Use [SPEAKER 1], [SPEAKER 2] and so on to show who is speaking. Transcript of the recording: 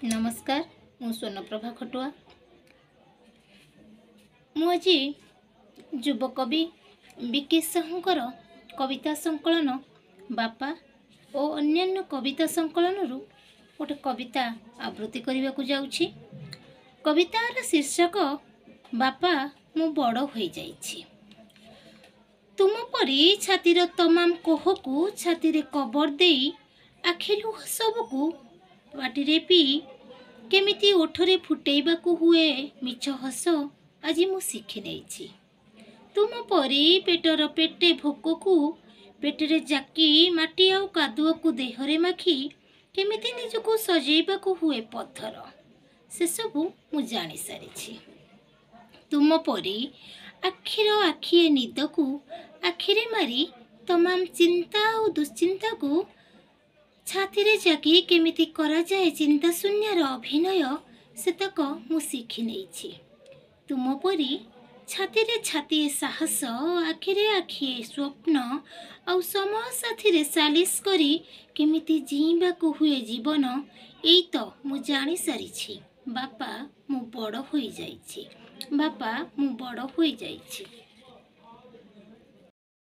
[SPEAKER 1] नमस्कार मु स्वर्णप्रभा खटुआ मु आज युवकवि विकेश साहूकर कविता संकलन बापा और अन्यान्य कविता संकलन गोटे कविता आवृत्ति करने को जाऊँगी। कवितार शीर्षक बापा मु बड़ हो जाइछि। तुम परी छातीर तमाम कोहकू छाती रे कबर देई आखिलु सबकू पाटिरे पी केमिति ओठरे फुटेइबाकू हुए मिछ हस आज मु शिखि नेछि। तुम परी पेटर पेटे भोककू पेटरे जाकी माटी आउ कादुआ को देहरे माखी केमिति निजको सजेइबाकू हुए पत्थर से सबू मु जानि सारिछि। तुम परी आखिर आखिए निदकू आखिरे मारी तमाम चिंता और दुश्चिंता को छाती रे जागी केमिति करा जाए चिंता शून्यर अभिनय सेतक मु शिखि नेछि। तुम परी छाती रे छाती साहस आखिरे आखिए स्वप्न आउ समय साथी रे सालिस करी केमिति जीवाकू हुए जीवन एई तो मु जानि सारिछि। बापा मु बड़ होई जाइछि। बापा मु बड़ होई जाइछि।